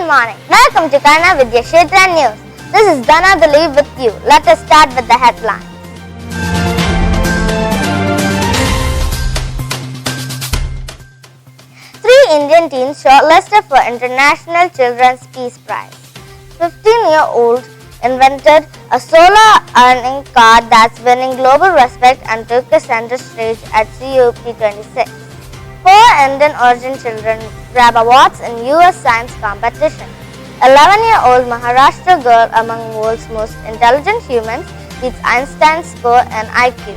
morning. Welcome to Karuna Vidyakshetra News. This is Dhana, Dileep with you. Let us start with the headlines. Three Indian teams shortlisted for International Children's Peace Prize. 15-year-old invented a solar earning card that's winning global respect and took the center stage at COP26. 4 Indian origin children grab awards in US science competition. 11-year-old Maharashtra girl among world's most intelligent humans beats Einstein's score in IQ.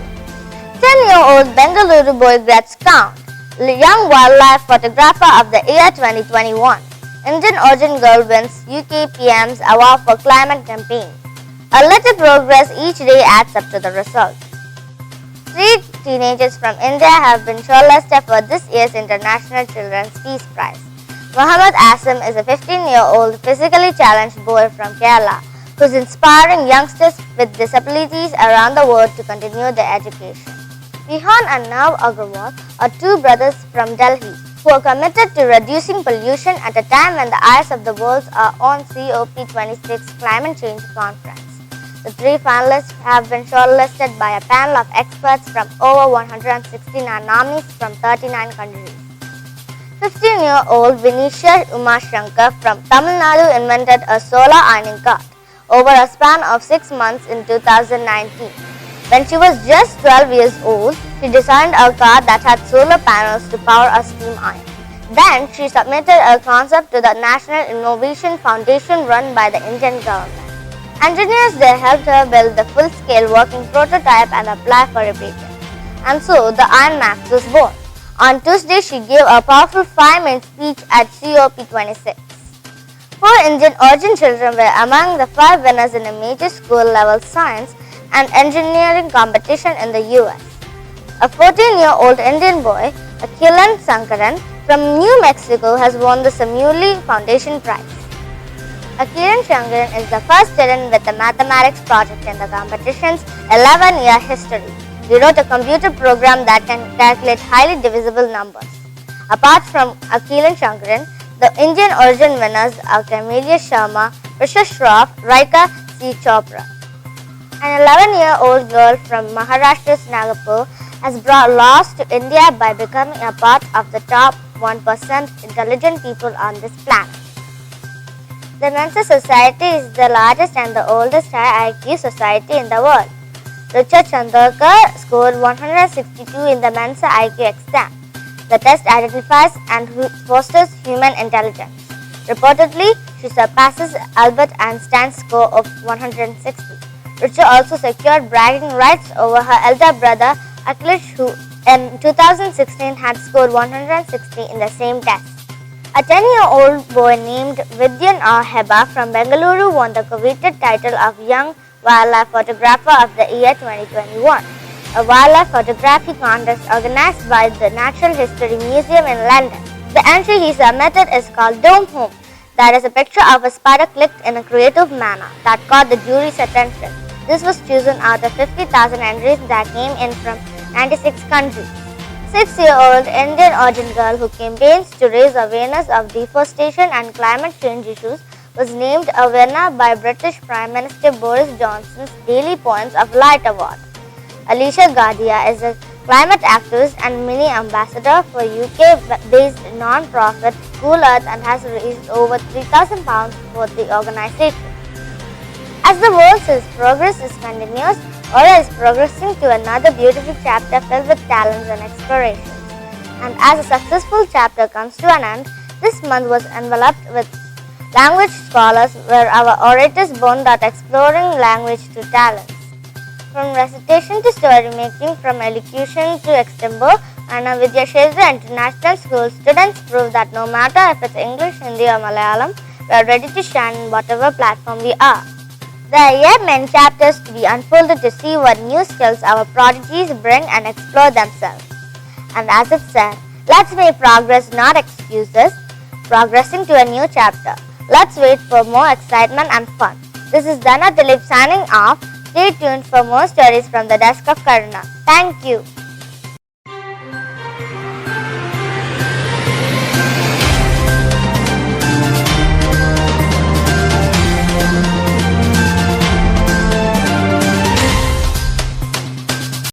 10-year-old Bengaluru boy gets crowned Young Wildlife Photographer of the Year 2021. Indian origin girl wins UK PM's award for climate campaign. A little progress each day adds up to the result. 3 teenagers from India have been shortlisted for this year's International Children's Peace Prize. Mohammad Asim is a 15-year-old physically challenged boy from Kerala who is inspiring youngsters with disabilities around the world to continue their education. Vihan and Nav Agrawal are 2 brothers from Delhi who are committed to reducing pollution at a time when the eyes of the world are on COP26 climate change conference. The 3 finalists have been shortlisted by a panel of experts from over 169 nominees from 39 countries. 15-year-old Vinisha Umashankar from Tamil Nadu invented a solar ironing card over a span of 6 months in 2019. When she was just 12 years old, she designed a card that had solar panels to power a steam iron. Then she submitted a concept to the National Innovation Foundation run by the Indian government. Engineers there helped her build the full-scale working prototype and apply for a patent. And so the Iron Max was born. On Tuesday, she gave a powerful 5-minute speech at COP26. 4 Indian origin children were among the 5 winners in a major school-level science and engineering competition in the US. A 14-year-old Indian boy, Akhilan Sankaran from New Mexico, has won the Samuli Foundation Prize. Akhilan Sankaran is the first student with a mathematics project in the competition's 11-year history. He wrote a computer program that can calculate highly divisible numbers. Apart from Akhilan Sankaran, the Indian origin winners are Camelia Sharma, Risha Shroff, Raika C. Chopra. An 11-year-old girl from Maharashtra's Nagpur has brought laws to India by becoming a part of the top 1% intelligent people on this planet. The Mensa Society is the largest and the oldest high IQ society in the world. Richard Chandrakar scored 162 in the Mensa IQ exam. The test identifies and fosters human intelligence. Reportedly, she surpasses Albert Einstein's score of 160. Richard also secured bragging rights over her elder brother Akhilesh, who in 2016 had scored 160 in the same test. A 10-year-old boy named Vidyan R. Heba from Bengaluru won the coveted title of Young Wildlife Photographer of the Year 2021, a wildlife photography contest organized by the Natural History Museum in London. The entry he submitted is called Dome Home. That is a picture of a spider clicked in a creative manner that caught the jury's attention. This was chosen out of 50,000 entries that came in from 96 countries. 6-year-old Indian origin girl who campaigns to raise awareness of deforestation and climate change issues was named a winner by British Prime Minister Boris Johnson's Daily Points of Light Award. Alicia Gadia is a climate activist and mini ambassador for UK-based non-profit Cool Earth and has raised over £3,000 for the organization. As the world says progress is continuous, Aura is progressing to another beautiful chapter filled with talents and explorations. And as a successful chapter comes to an end, this month was enveloped with language scholars where our orators bond out exploring language to talents. From recitation to story making, from elocution to extempo, Karuna Vidyakshetra International School students prove that no matter if it's English, Hindi or Malayalam, we are ready to shine in whatever platform we are. There are yet many chapters to be unfolded to see what new skills our prodigies bring and explore themselves. And as it said, let's make progress, not excuses, progressing to a new chapter. Let's wait for more excitement and fun. This is Dhana Dileep signing off. Stay tuned for more stories from the desk of Karuna. Thank you.